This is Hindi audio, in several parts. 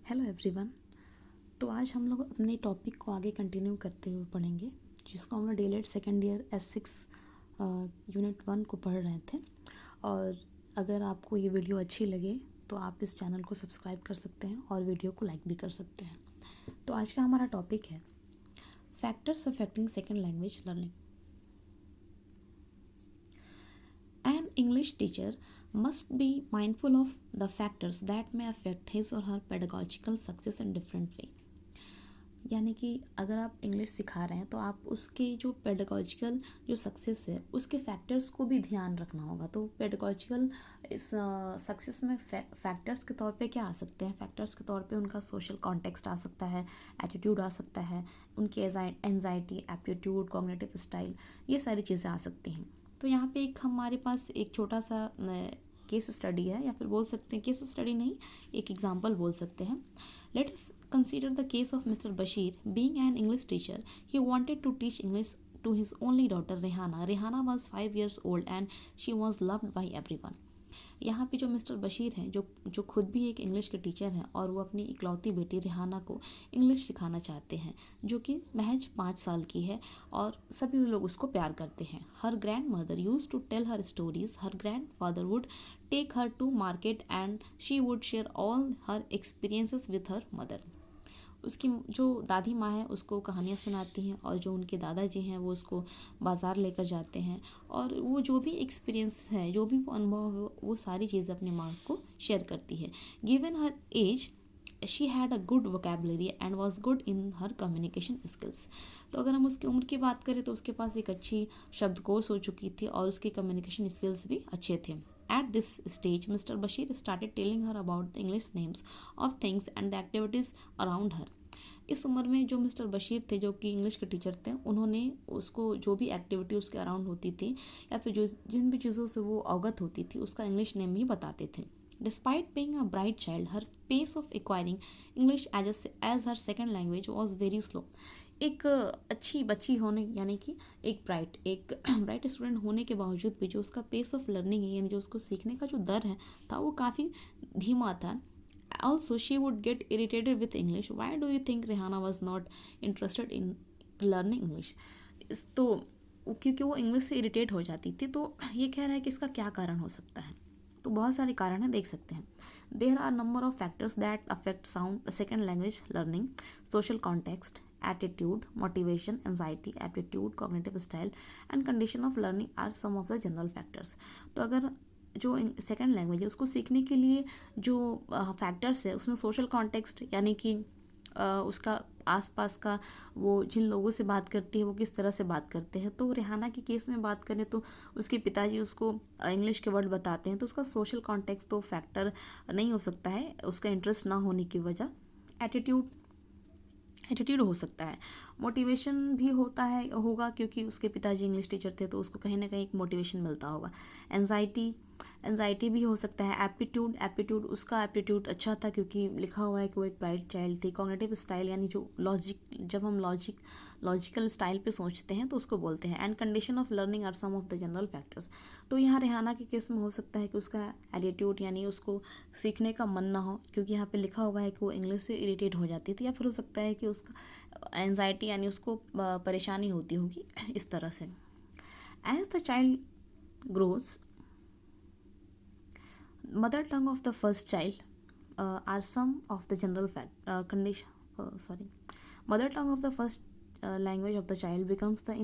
Hello everyone. तो आज हम लोग अपने टॉपिक को आगे कंटिन्यू करते हुए पढ़ेंगे, जिसको हम लोग DElEd second year S6 unit 1 को पढ़ रहे थे। और अगर आपको ये वीडियो अच्छी लगे तो आप इस चैनल को सब्सक्राइब कर सकते हैं और वीडियो को लाइक भी कर सकते हैं। तो आज का हमारा टॉपिक है factors affecting second language learning. An English teacher must be mindful of the factors that may affect his or her pedagogical success in different way। यानी कि अगर आप इंग्लिश सिखा रहे हैं तो आप उसके जो पेडागॉजिकल जो सक्सेस है उसके फैक्टर्स को भी ध्यान रखना होगा। तो पेडागॉजिकल इस सक्सेस में फैक्टर्स के तौर पे क्या आ सकते हैं? फैक्टर्स के तौर पे उनका सोशल कॉन्टेक्स्ट आ सकता है, एटीट्यूड आ सकता है, उनकी एंजाइटी, एप्टीट्यूड, कॉग्निटिव स्टाइल, ये सारी चीज़ें आ सकती हैं। तो यहाँ पे एक हमारे पास एक छोटा सा केस स्टडी है, या फिर बोल सकते हैं केस स्टडी नहीं, एक एग्जाम्पल बोल सकते हैं। Let us consider the case of mister Bashir. Being an English teacher, he wanted to teach English to his only daughter Rehana. Rehana was 5 years old and she was loved by everyone. यहाँ पे जो मिस्टर बशीर हैं, जो खुद भी एक इंग्लिश के टीचर हैं, और वो अपनी इकलौती बेटी रेहाना को इंग्लिश सिखाना चाहते हैं, जो कि महज 5 साल की है, और सभी लोग उसको प्यार करते हैं। Her grandmother use to tell her stories. Her grandfather would take her to market and she would share all her experiences with her mother. उसकी जो दादी माँ है उसको कहानियाँ सुनाती हैं, और जो उनके दादाजी हैं वो उसको बाज़ार लेकर जाते हैं, और वो जो भी एक्सपीरियंस है, जो भी वो अनुभव है, वो सारी चीज़ें अपनी माँ को शेयर करती है। Given her age she had a good vocabulary and was good in her communication skills. तो अगर हम उसकी उम्र की बात करें तो उसके पास एक अच्छी शब्दकोश हो चुकी थी, और उसके कम्युनिकेशन स्किल्स भी अच्छे थे। At this stage, Mr. Bashir started telling her about the English names of things and the activities around her। इस उम्र में जो मिस्टर बशीर थे, जो कि इंग्लिश के टीचर थे, उन्होंने उसको जो भी एक्टिविटी उसके अराउंड होती थी, या फिर जो जिन भी चीज़ों से वो अवगत होती थी, उसका इंग्लिश नेम भी बताते थे। Despite being a bright child, her pace of acquiring English as her second language was very slow। एक अच्छी बच्ची होने, यानी कि एक ब्राइट स्टूडेंट होने के बावजूद भी जो उसका पेस ऑफ लर्निंग है, यानी जो उसको सीखने का जो दर है था, वो काफ़ी धीमा था। Also, she would get irritated with English। Why do you think Rihanna was not interested in learning English? तो क्योंकि वो इंग्लिश से इरिटेट हो जाती थी। तो ये कह रहा है कि इसका क्या कारण हो सकता है? तो बहुत सारे कारण हैं, देख सकते हैं। There are number of factors that affect sound second language learning. Social context, attitude, motivation, anxiety, aptitude, cognitive style and condition of learning are some of the general factors. तो अगर जो सेकेंड लैंग्वेज है उसको सीखने के लिए जो फैक्टर्स है, उसमें सोशल कॉन्टेक्स्ट, यानी कि उसका आसपास का वो जिन लोगों से बात करती है वो किस तरह से बात करते हैं। तो रेहाना के केस में बात करें तो उसके पिताजी उसको इंग्लिश के वर्ड बताते हैं, तो उसका सोशल कॉन्टेक्स्ट तो फैक्टर नहीं हो सकता है, उसका इंटरेस्ट ना होने की वजह। एटीट्यूड हो सकता है। मोटिवेशन भी होगा क्योंकि उसके पिताजी इंग्लिश टीचर थे, तो उसको कहीं ना कहीं एक मोटिवेशन मिलता होगा। एंजाइटी भी हो सकता है। एप्टीट्यूड उसका एप्टीट्यूड अच्छा था क्योंकि लिखा हुआ है कि वो एक ब्राइट चाइल्ड थी। कॉग्निटिव स्टाइल, यानी जो जब हम लॉजिकल स्टाइल पे सोचते हैं तो उसको बोलते हैं। And condition of learning are some of the general factors. तो यहाँ रेहाना के केस में हो सकता है कि उसका एटीट्यूड, यानी उसको सीखने का मन ना हो, क्योंकि यहाँ पे लिखा हुआ है कि वो इंग्लिश से इरिटेट हो जाती थी, या फिर हो सकता है कि उसका एंजाइटी, यानी उसको परेशानी होती होगी इस तरह से। As the child grows, mother tongue of the first child are some of the general mother tongue of the first language of the child becomes the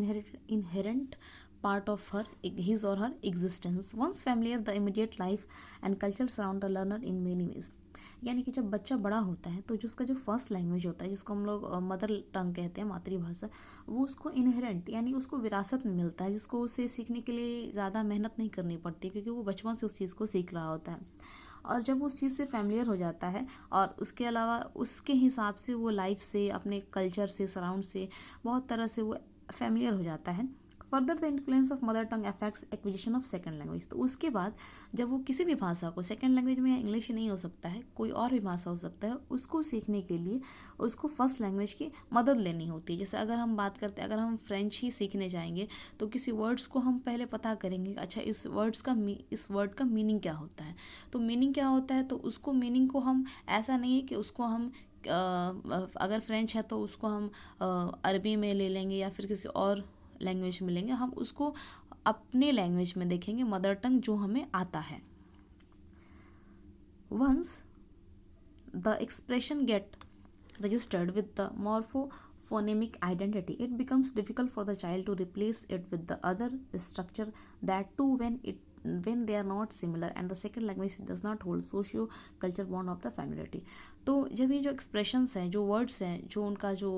inherent part of his or her existence। once familiar, the immediate life and culture surround the learner in many ways। यानी कि जब बच्चा बड़ा होता है तो जो उसका जो फर्स्ट लैंग्वेज होता है, जिसको हम लोग मदर टंग कहते हैं, मातृभाषा, वो उसको इनहेरेंट, यानी उसको विरासत में मिलता है, जिसको उसे सीखने के लिए ज़्यादा मेहनत नहीं करनी पड़ती, क्योंकि वो बचपन से उस चीज़ को सीख रहा होता है। और जब वो उस चीज़ से फैमिलियर हो जाता है, और उसके अलावा उसके हिसाब से वो लाइफ से, अपने कल्चर से, सराउंड से बहुत तरह से वो फैमिलियर हो जाता है, further the influence of mother tongue affects acquisition of second language. तो उसके बाद जब वो किसी भी भाषा को, सेकंड लैंग्वेज में इंग्लिश ही नहीं हो सकता है, कोई और भी भाषा हो सकता है, उसको सीखने के लिए उसको फर्स्ट लैंग्वेज की मदद लेनी होती है। जैसे अगर हम बात करते हैं, अगर हम फ्रेंच ही सीखने जाएंगे तो किसी वर्ड्स को हम पहले पता करेंगे, अच्छा इस वर्ड का मीनिंग क्या होता है। तो मीनिंग क्या होता है, तो उसको मीनिंग को हम, ऐसा नहीं है कि उसको हम अगर फ्रेंच है तो उसको हम अरबी में ले लेंगे या फिर किसी और लैंग्वेज में लेंगे, हम उसको अपने लैंग्वेज में देखेंगे, मदर टंग जो हमें आता है। Once the expression get registered with the morphophonemic identity, it becomes difficult for the child to replace it with the other structure, that too when they are not similar and the second language does not hold socio culture bond of the familiarity। तो जब ये जो एक्सप्रेशंस हैं, जो वर्ड्स हैं, जो उनका जो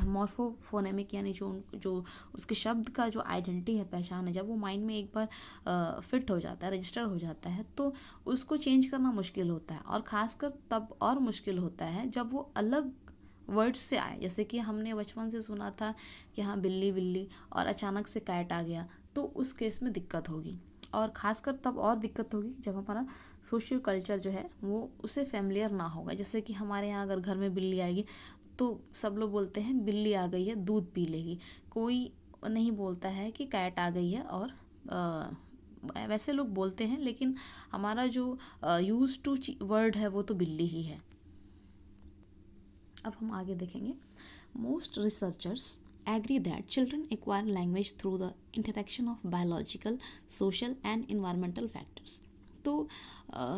मॉर्फोफोनेमिक यानी जो उसके शब्द का जो आइडेंटिटी है, पहचान है, जब वो माइंड में एक बार फिट हो जाता है, रजिस्टर हो जाता है, तो उसको चेंज करना मुश्किल होता है। और ख़ासकर तब और मुश्किल होता है जब वो अलग वर्ड्स से आए। जैसे कि हमने बचपन से सुना था कि हाँ बिल्ली बिल्ली, और अचानक से कैट आ गया, तो उस केस में दिक्कत होगी। और ख़ासकर तब और दिक्कत होगी जब हमारा सोशियो कल्चर जो है वो उसे फेमिलियर ना होगा। जैसे कि हमारे यहाँ अगर घर में बिल्ली आएगी तो सब लोग बोलते हैं बिल्ली आ गई है दूध पी लेगी, कोई नहीं बोलता है कि कैट आ गई है। और वैसे लोग बोलते हैं, लेकिन हमारा जो यूज टू वर्ड है वो तो बिल्ली ही है। अब हम आगे देखेंगे। Most researchers agree that children acquire language through the interaction of biological, social and environmental factors। तो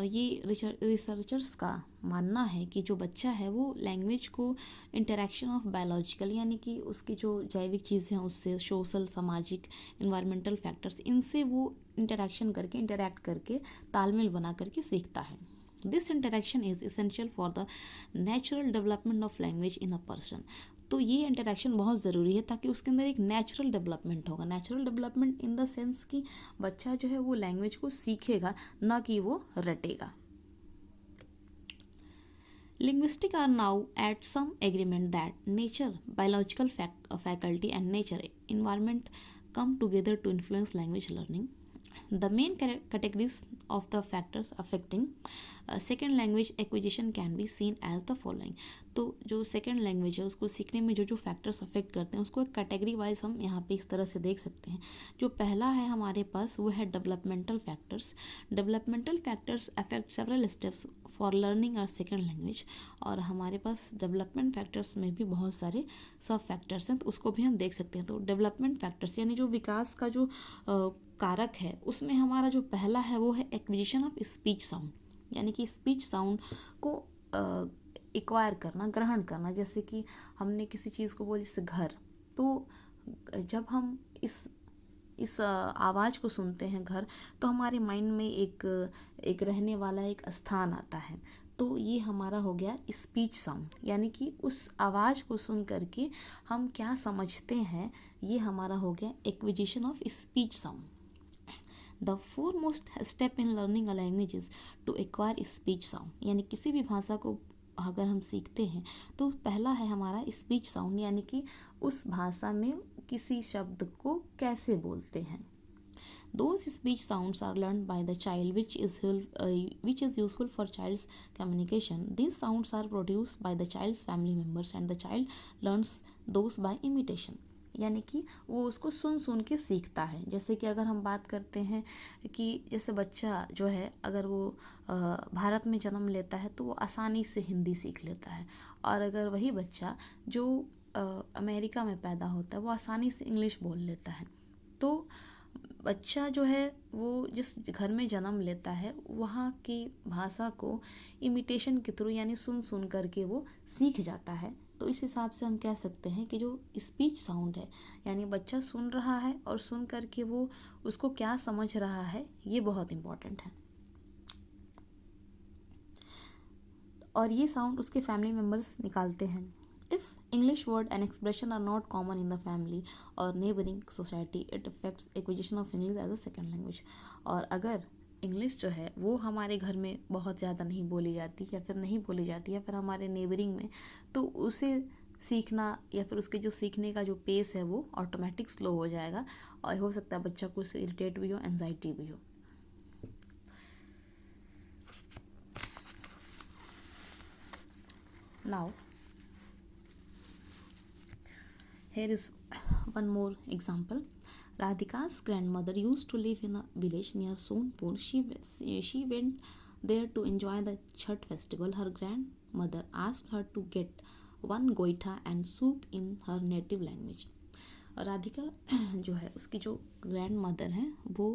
ये रिसर्चर्स का मानना है कि जो बच्चा है वो लैंग्वेज को इंटरेक्शन ऑफ बायोलॉजिकल यानी कि उसकी जो जैविक चीज़ें हैं उससे, सोशल, सामाजिक, इन्वायरमेंटल फैक्टर्स, इनसे वो इंटरैक्ट करके तालमेल बना करके सीखता है। This interaction is essential for the natural development of language in a person. तो ये इंटरेक्शन बहुत ज़रूरी है ताकि उसके अंदर एक नेचुरल डेवलपमेंट होगा। Natural development in the sense कि बच्चा जो है वो लैंग्वेज को सीखेगा, ना कि वो रटेगा। Linguists are now at some agreement that nature, biological faculty and nature environment come together to influence language learning। The main categories of the factors affecting second language acquisition can be seen as the following। तो जो सेकेंड लैंग्वेज है उसको सीखने में जो जो फैक्टर्स अफेक्ट करते हैं उसको एक कैटेगरी वाइज हम यहाँ पे इस तरह से देख सकते हैं। जो पहला है हमारे पास वो है developmental factors. Developmental factors affect several steps for learning our second language. और हमारे पास डेवलपमेंट फैक्टर्स में भी बहुत सारे सब फैक्टर्स हैं, तो उसको भी हम देख सकते हैं। तो डेवलपमेंट फैक्टर्स यानी जो विकास का जो कारक है उसमें हमारा जो पहला है वो है एक्विजिशन ऑफ स्पीच साउंड, यानी कि स्पीच साउंड को एक्वायर करना, ग्रहण करना। जैसे कि हमने किसी चीज़ को बोली जैसे घर, तो जब हम इस आवाज़ को सुनते हैं घर, तो हमारे माइंड में एक रहने वाला एक स्थान आता है। तो ये हमारा हो गया स्पीच साउंड, यानी कि उस आवाज़ को सुन करके हम क्या समझते हैं, ये हमारा हो गया acquisition of speech sound. The foremost step in learning a language is to acquire speech sound, यानी किसी भी भाषा को अगर हम सीखते हैं तो पहला है हमारा स्पीच साउंड, यानी कि उस भाषा में किसी शब्द को कैसे बोलते हैं। Those speech sounds are learned by the child, which is useful for child's communication. These sounds are produced by the child's family members and the child learns those by imitation। यानी कि वो उसको सुन सुन के सीखता है। जैसे कि अगर हम बात करते हैं कि जैसे बच्चा जो है अगर वो भारत में जन्म लेता है तो वो आसानी से हिंदी सीख लेता है, और अगर वही बच्चा जो अमेरिका में पैदा होता है वो आसानी से इंग्लिश बोल लेता है। तो बच्चा जो है वो जिस घर में जन्म लेता है वहाँ की भाषा को इमिटेशन के थ्रू यानी सुन सुन करके वो सीख जाता है। तो इस हिसाब से हम कह सकते हैं कि जो स्पीच साउंड है यानी बच्चा सुन रहा है और सुन करके वो उसको क्या समझ रहा है, ये बहुत इम्पॉर्टेंट है। और ये साउंड उसके फैमिली मेम्बर्स निकालते हैं। If English word and expression are not common in the family or neighboring society, it affects acquisition of English as a second language। और अगर इंग्लिश जो है वो हमारे घर में बहुत ज़्यादा नहीं बोली जाती या फिर नहीं बोली जाती है फिर हमारे नेबरिंग में, तो उसे सीखना या फिर उसके जो सीखने का जो पेस है वो ऑटोमेटिक स्लो हो जाएगा और हो सकता है बच्चा को उससे इरिटेट भी हो, एंजाइटी भी हो। Now here is one more example. Radhika's grandmother used to live in a village near Sonpur. She went there to enjoy the Chhat festival. Her grandmother asked her to get one goita and soup in her native language. Radhika जो है उसकी जो ग्रैंड मदर हैं वो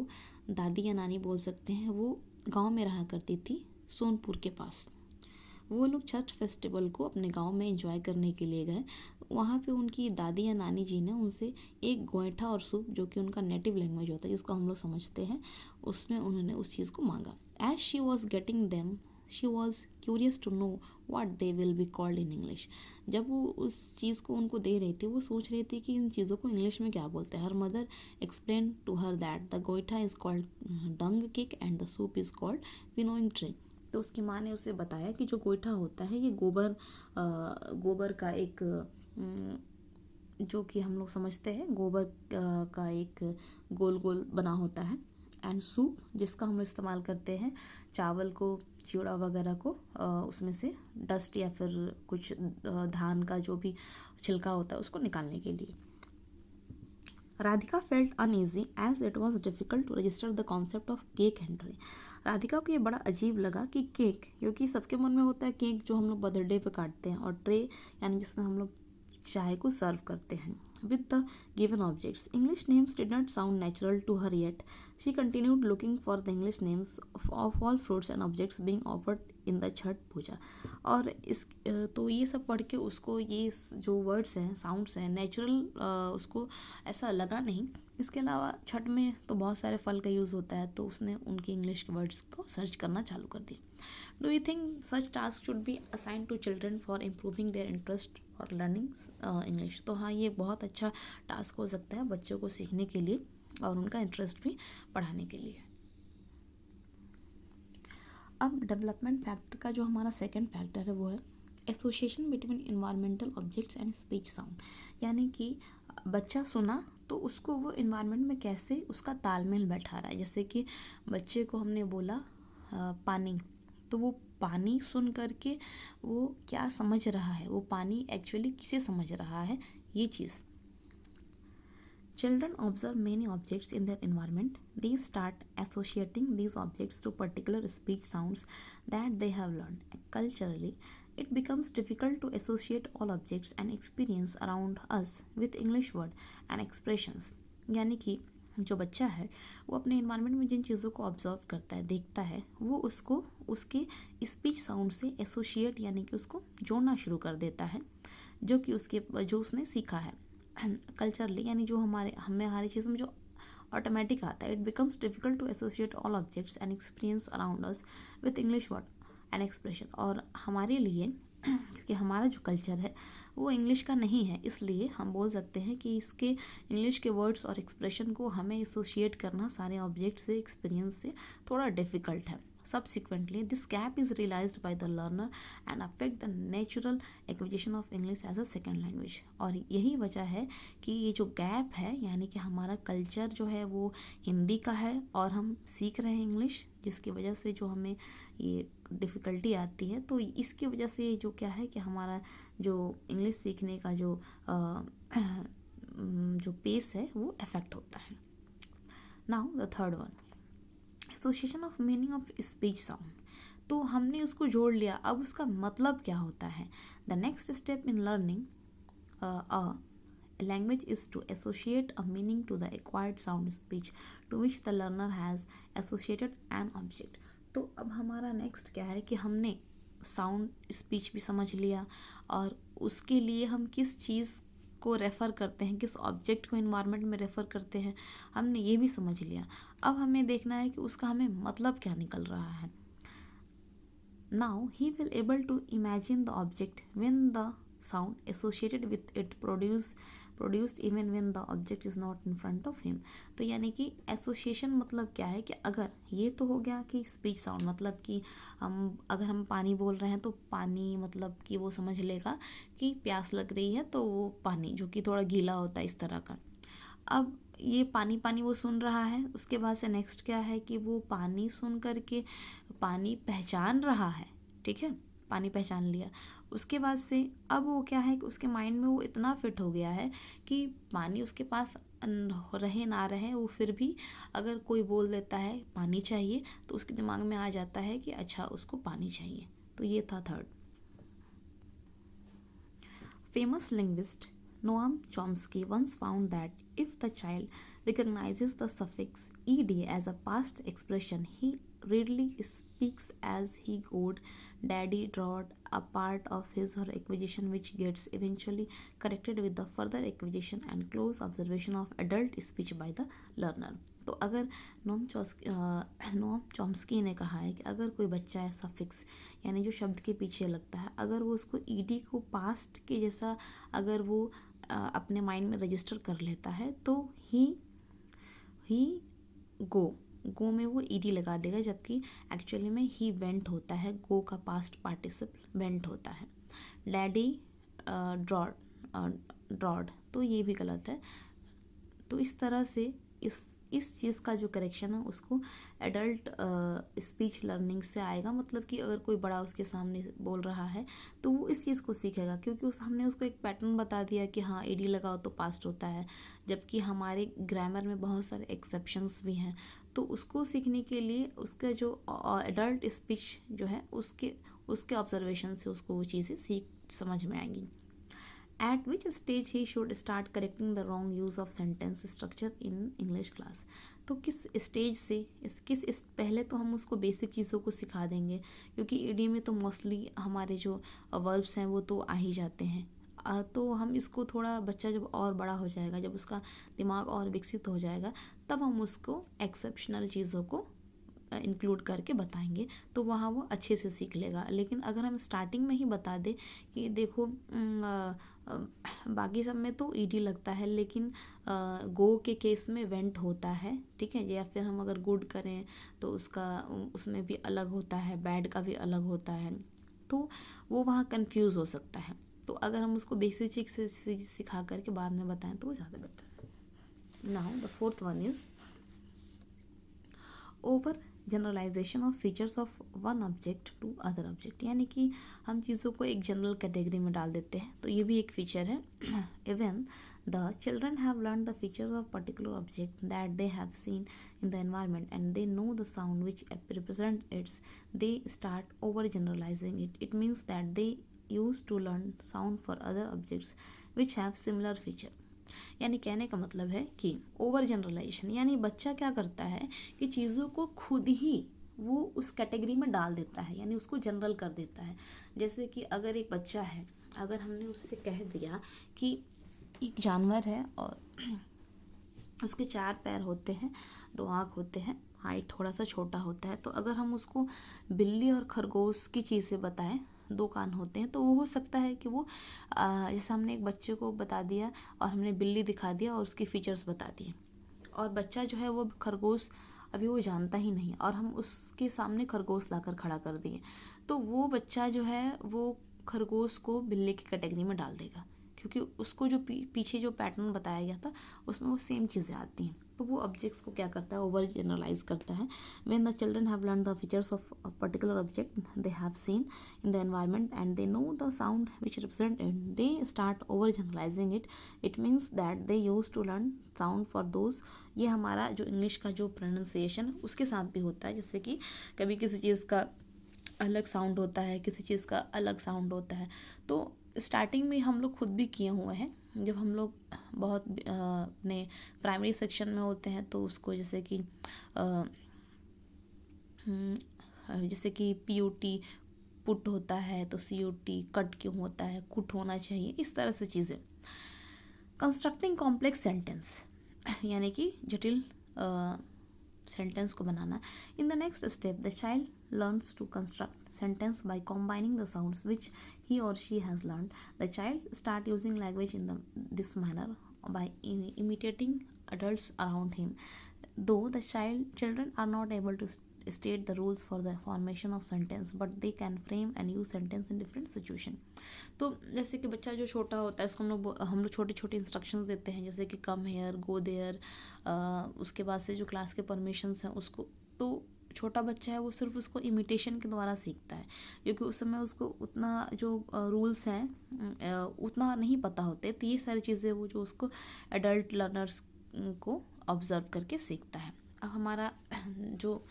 दादी या नानी बोल सकते हैं, वो गांव में रहा करती थी सोनपुर के पास। वो लोग छठ फेस्टिवल को अपने गांव में एंजॉय करने के लिए गए। वहाँ पे उनकी दादी या नानी जी ने उनसे एक गोईठा और सूप, जो कि उनका नेटिव लैंग्वेज होता है जिसको हम लोग समझते हैं, उसमें उन्होंने उस चीज़ को मांगा। As she was getting them she was curious to know what they will be called in English. जब वो उस चीज़ को उनको दे रही थी, वो सोच रही थी कि इन चीज़ों को इंग्लिश में क्या बोलते हैं। Her mother explain to her that the गोईठा is called dung cake and the सूप इज़ कॉल्ड विनोइंग ट्रे। तो उसकी माँ ने उसे बताया कि जो गोईठा होता है ये गोबर का एक जो कि हम लोग समझते हैं गोबर का एक गोल गोल बना होता है, एंड सूप जिसका हम इस्तेमाल करते हैं चावल को, चिड़ा वगैरह को उसमें से डस्ट या फिर कुछ धान का जो भी छिलका होता है उसको निकालने के लिए। Radhika felt uneasy as it was difficult to register the concept of cake and tray. Radhika को ये बड़ा अजीब लगा कि केक, क्योंकि सबके मन में होता है केक जो हम लोग बर्थडे पे काटते हैं, और ट्रे यानी जिसमें हम लोग चाय को सर्व करते हैं with the given objects. English names did not sound natural to her yet. She continued looking for the English names of all fruits and objects being offered in the Chhath पूजा। और इस तो ये सब पढ़ के उसको ये जो वर्ड्स हैं, साउंड्स हैं, नेचुरल उसको ऐसा लगा नहीं। इसके अलावा छठ में तो बहुत सारे फल का यूज़ होता है, तो उसने उनकी इंग्लिश के वर्ड्स को सर्च करना चालू कर दिया। Do you think such task should be assign to children for improving their interest और लर्निंग इंग्लिश? तो हाँ, ये बहुत अच्छा टास्क हो सकता है बच्चों को सीखने के लिए और उनका इंटरेस्ट भी बढ़ाने के लिए। अब डेवलपमेंट फैक्टर का जो हमारा सेकंड फैक्टर है वो है association between environmental objects and speech sound. यानी कि बच्चा सुना तो उसको वो इन्वायरमेंट में कैसे उसका तालमेल बैठा रहा है। जैसे कि बच्चे को हमने बोला पानी, तो वो पानी सुन करके वो क्या समझ रहा है, वो पानी एक्चुअली किसे समझ रहा है, ये चीज़। Children observe many objects in their environment. They start associating these objects to particular speech sounds that they have learned. Culturally, it becomes difficult to associate all objects and experience around us with English word and expressions. यानी कि जो बच्चा है वो अपने इन्वायरमेंट में जिन चीज़ों को ऑब्जर्व करता है, देखता है, वो उसको उसके स्पीच साउंड से एसोशिएट यानी कि उसको जोड़ना शुरू कर देता है, जो उसने सीखा है कल्चरली, यानी जो हमारी चीज़ में जो ऑटोमेटिक आता है। It becomes difficult to associate all objects and experience around us with English word and expression. और हमारे लिए क्योंकि हमारा जो कल्चर है वो इंग्लिश का नहीं है, इसलिए हम बोल सकते हैं कि इसके इंग्लिश के वर्ड्स और एक्सप्रेशन को हमें एसोसिएट करना सारे ऑब्जेक्ट से, एक्सपीरियंस से थोड़ा डिफ़िकल्ट है। Subsequently, this gap is realized by the learner and affect the natural acquisition of English as a second language. और यही वजह है कि ये जो गैप है, यानी कि हमारा कल्चर जो है वो हिंदी का है और हम सीख रहे हैं इंग्लिश, जिसकी वजह से जो हमें ये डिफ़िकल्टी आती है। तो इसकी वजह से जो क्या है कि हमारा जो इंग्लिश सीखने का जो पेस है वो अफेक्ट होता है। Now the third one, association of meaning of speech sound. तो हमने उसको जोड़ लिया, अब उसका मतलब क्या होता है। The next step in learning a language is to associate a meaning to the acquired sound speech to which the learner has associated an object. तो अब हमारा नेक्स्ट क्या है कि हमने साउंड स्पीच भी समझ लिया और उसके लिए हम किस चीज़ को रेफ़र करते हैं, किस ऑब्जेक्ट को इन्वायरमेंट में रेफ़र करते हैं, हमने ये भी समझ लिया। अब हमें देखना है कि उसका हमें मतलब क्या निकल रहा है। Now he will able to imagine the object when the sound associated with it produce produced even when the object is not in front of him. तो यानी कि एसोसिएशन मतलब क्या है कि अगर ये तो हो गया कि स्पीच साउंड मतलब कि अगर हम पानी बोल रहे हैं तो पानी मतलब कि वो समझ लेगा कि प्यास लग रही है, तो वो पानी जो कि थोड़ा गीला होता है इस तरह का। अब ये पानी पानी वो सुन रहा है, उसके बाद से नेक्स्ट क्या है कि वो पानी सुन करके पानी पहचान रहा है, ठीक है, पानी पहचान लिया। उसके बाद से अब वो क्या है कि उसके माइंड में वो इतना फिट हो गया है कि पानी उसके पास रहे ना रहे, वो फिर भी अगर कोई बोल देता है पानी चाहिए तो उसके दिमाग में आ जाता है कि अच्छा उसको पानी चाहिए। तो ये था third. Famous linguist Noam Chomsky once found that if the child recognizes the suffix ed as a past expression, he readily speaks as he would daddy drawed, a part of his or acquisition which gets eventually corrected with the further acquisition and close observation of adult speech by the learner। तो अगर नोम चॉम्स्की ने कहा है कि अगर कोई बच्चा है सफिक्स यानी जो शब्द के पीछे लगता है, अगर वो उसको ईडी को पास्ट के जैसा अगर वो अपने माइंड में रजिस्टर कर लेता है तो ही गो में वो ईडी लगा देगा, जबकि एक्चुअली में ही वेंट होता है, गो का पास्ट पार्टिसिपल वेंट होता है। डैडी ड्रॉड तो ये भी गलत है। तो इस तरह से इस चीज़ का जो करेक्शन है उसको एडल्ट स्पीच लर्निंग से आएगा। मतलब कि अगर कोई बड़ा उसके सामने बोल रहा है तो वो इस चीज़ को सीखेगा, क्योंकि हमने उसको एक पैटर्न बता दिया कि हाँ ईडी लगाओ तो पास्ट होता है, जबकि हमारे ग्रामर में बहुत सारे एक्सेप्शंस भी हैं। तो उसको सीखने के लिए उसका जो एडल्ट स्पीच जो है उसके ऑब्जर्वेशन से उसको वो चीज़ें समझ में आएंगी। At which stage he should start correcting the wrong use of sentence structure in English class। तो किस स्टेज से पहले तो हम उसको बेसिक चीज़ों को सिखा देंगे, क्योंकि ईडी में तो मोस्टली हमारे जो वर्ब्स हैं वो तो आ ही जाते हैं। तो हम इसको थोड़ा बच्चा जब और बड़ा हो जाएगा, जब उसका दिमाग और विकसित हो जाएगा, तब हम उसको एक्सेप्शनल चीज़ों को इंक्लूड करके बताएंगे, तो वहाँ वो अच्छे से सीख लेगा। लेकिन अगर हम स्टार्टिंग में ही बता दें कि देखो बाकी सब में तो ईडी लगता है, लेकिन गो के केस में वेंट होता है, ठीक है, या फिर हम अगर गुड करें तो उसमें भी अलग होता है, बैड का भी अलग होता है, तो वो वहाँ कंफ्यूज हो सकता है। तो अगर हम उसको बेसिक चीज से सिखा करके बाद में बताएं तो वो ज़्यादा बेटर है। Now the fourth one is over generalization of features of one object to other object. यानी कि हम चीज़ों को एक जनरल कैटेगरी में डाल देते हैं, तो ये भी एक फीचर है। Even the children have learn the features of particular object that they have seen in the environment and they know the sound which represent its, they start over generalizing it. It means that they use to learn sound for other objects which have similar feature. यानी कहने का मतलब है कि ओवर जनरलाइजेशन यानी बच्चा क्या करता है कि चीज़ों को खुद ही वो उस कैटेगरी में डाल देता है, यानी उसको जनरल कर देता है। जैसे कि अगर एक बच्चा है, अगर हमने उससे कह दिया कि एक जानवर है और उसके 4 पैर होते हैं, 2 आँख होते हैं, हाइट थोड़ा सा छोटा होता है, तो अगर हम उसको बिल्ली और खरगोश की चीज़ें बताएं, 2 कान होते हैं, तो वो हो सकता है कि वो जैसे हमने एक बच्चे को बता दिया और हमने बिल्ली दिखा दिया और उसके फीचर्स बता दिए, और बच्चा जो है वो खरगोश अभी वो जानता ही नहीं, और हम उसके सामने खरगोश लाकर खड़ा कर दिए, तो वो बच्चा जो है वो खरगोश को बिल्ली की कैटेगरी में डाल देगा, क्योंकि उसको जो पीछे जो पैटर्न बताया गया था उसमें वो सेम चीज़ें आती हैं। तो वो ऑब्जेक्ट्स को क्या करता है, ओवर जनरलाइज करता है। When the children have learn the features of a particular object they have seen in the environment and they know the sound which represent it, they start over generalizing it. It means that they use to learn sound for those. ये हमारा जो इंग्लिश का जो प्रोनाउंसिएशन उसके साथ भी होता है, जैसे कि कभी किसी चीज़ का अलग साउंड होता है, किसी चीज़ का अलग साउंड होता है। तो स्टार्टिंग में हम लोग खुद भी किए हुए हैं, जब हम लोग बहुत अपने प्राइमरी सेक्शन में होते हैं, तो उसको जैसे कि PUT पुट होता है, तो CUT कट क्यों होता है, कुट होना चाहिए, इस तरह से चीज़ें। कंस्ट्रक्टिंग कॉम्प्लेक्स सेंटेंस यानी कि जटिल सेंटेंस को बनाना। In the next step the child learns to construct sentence by combining the sounds which he और she has learn. The child start using language in this manner by imitating adults around him. Though the children are not able to state the rules for the formation of sentence, but they can frame and use sentence in different situation. तो जैसे कि बच्चा जो छोटा होता है उसको हम लोग छोटे छोटे इंस्ट्रक्शंस देते हैं, जैसे कि कम हेयर, गो देयर, उसके बाद से जो क्लास के परमिशंस हैं उसको, तो छोटा बच्चा है वो सिर्फ उसको इमिटेशन के द्वारा सीखता है, क्योंकि उस समय उसको उतना जो रूल्स हैं उतना नहीं पता होते। तो ये सारी चीज़ें वो जो उसको एडल्ट लर्नर्स को ऑब्जर्व करके सीखता है। अब हमारा जो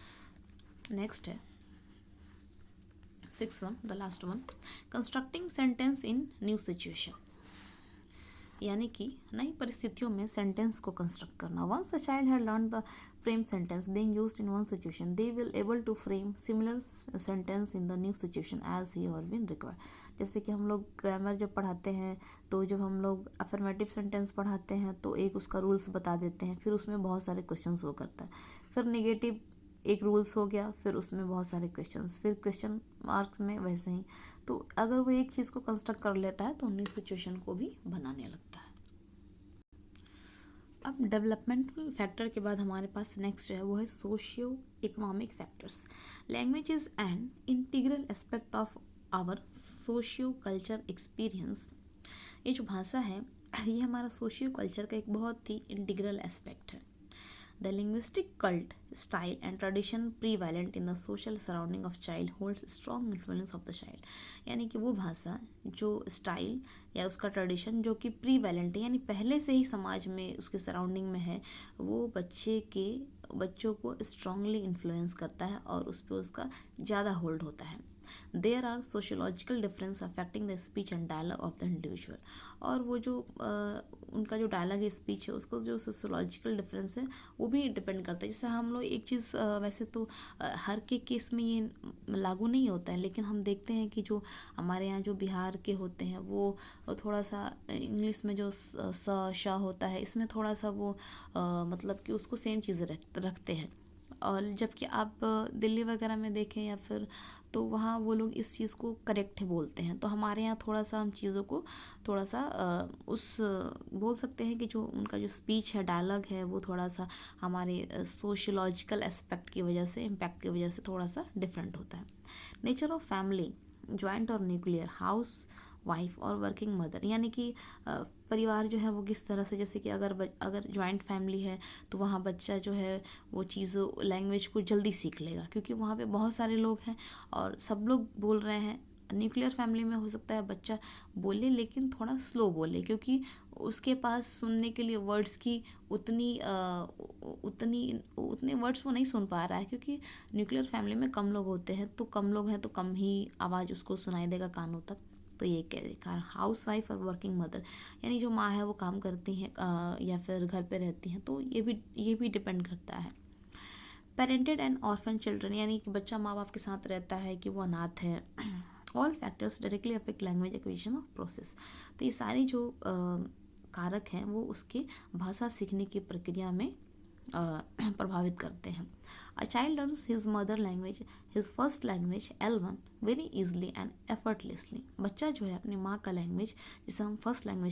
नेक्स्ट है 6 one, the last one, constructing sentence in new situation, यानी कि नई परिस्थितियों में सेंटेंस को कंस्ट्रक्ट करना। Once the child had learn the frame sentence being used in one situation, they will able to frame similar sentence in the new situation as he और बीन रिक्वायर्ड। जैसे कि हम लोग ग्रामर जब पढ़ाते हैं तो जब हम लोग अफर्मेटिव सेंटेंस पढ़ाते हैं तो एक उसका रूल्स बता देते हैं, फिर उसमें बहुत सारे क्वेश्चंस वो करता है। फिर नेगेटिव एक रूल्स हो गया, फिर उसमें बहुत सारे क्वेश्चंस, फिर क्वेश्चन मार्क्स में वैसे ही। तो अगर वो एक चीज़ को कंस्ट्रक्ट कर लेता है तो न्यू सिचुएशन को भी बनाने लगता है। अब डेवलपमेंटल फैक्टर के बाद हमारे पास नेक्स्ट जो है वो है socio economic factors. Language is an integral aspect of our socio culture experience. ये जो भाषा है ये हमारा सोशियो कल्चर का एक बहुत ही इंटीग्रल एस्पेक्ट है। The linguistic cult, style and tradition prevalent in the social surrounding of child holds strong influence of the child। यानी कि वो भाषा जो स्टाइल या उसका ट्रेडिशन जो कि प्रीवैलेंट है, यानी पहले से ही समाज में उसके सराउंडिंग में है, वो बच्चों को स्ट्रांगली इन्फ्लुएंस करता है और उस पर उसका ज़्यादा होल्ड होता है। There are sociological difference affecting the speech and dialogue of the individual. और वो जो उनका जो डायलॉग है, स्पीच है, उसको जो सोशोलॉजिकल डिफरेंस है वो भी डिपेंड करता है। जैसे हम लोग एक चीज़ वैसे तो हर के केस में ये लागू नहीं होता है, लेकिन हम देखते हैं कि जो हमारे यहाँ जो बिहार के होते हैं वो थोड़ा सा इंग्लिश में जो स श होता है इसमें थोड़ा सा वो मतलब कि उसको सेम चीज़ रखते हैं। और जबकि आप दिल्ली वगैरह में देखें या फिर तो वहाँ वो लोग इस चीज़ को करेक्ट बोलते हैं। तो हमारे यहाँ थोड़ा सा हम चीज़ों को थोड़ा सा बोल सकते हैं कि जो उनका जो स्पीच है, डायलॉग है, वो थोड़ा सा हमारे सोशियोलॉजिकल एस्पेक्ट की वजह से, इम्पैक्ट की वजह से थोड़ा सा डिफरेंट होता है। नेचर ऑफ फैमिली, जॉइंट और न्यूक्लियर, हाउस वाइफ और वर्किंग मदर, यानी कि परिवार जो है वो किस तरह से, जैसे कि अगर जॉइंट फैमिली है तो वहाँ बच्चा जो है वो चीज़ों लैंग्वेज को जल्दी सीख लेगा, क्योंकि वहाँ पे बहुत सारे लोग हैं और सब लोग बोल रहे हैं। न्यूक्लियर फैमिली में हो सकता है बच्चा बोले लेकिन थोड़ा स्लो बोले, क्योंकि उसके पास सुनने के लिए वर्ड्स की उतने वर्ड्स वो नहीं सुन पा रहा है, क्योंकि न्यूक्लियर फैमिली में कम लोग होते हैं, तो कम लोग हैं तो कम ही आवाज़ उसको सुनाई देगा कानों तक। तो ये कह देखा हाउस वाइफ और वर्किंग मदर, यानी जो माँ है वो काम करती हैं या फिर घर पे रहती हैं, तो ये भी डिपेंड करता है। पेरेंटेड एंड ऑर्फन चिल्ड्रन, यानी कि बच्चा माँ बाप के साथ रहता है कि वो अनाथ है। All factors directly affect language acquisition of process. तो ये सारी जो कारक हैं वो उसके भाषा सीखने की प्रक्रिया में प्रभावित करते हैं। A child learns his mother language, his first language L1 very easily and effortlessly. बच्चा जो है अपनी माँ का लैंग्वेज, जिसे हम फर्स्ट लैंग्वेज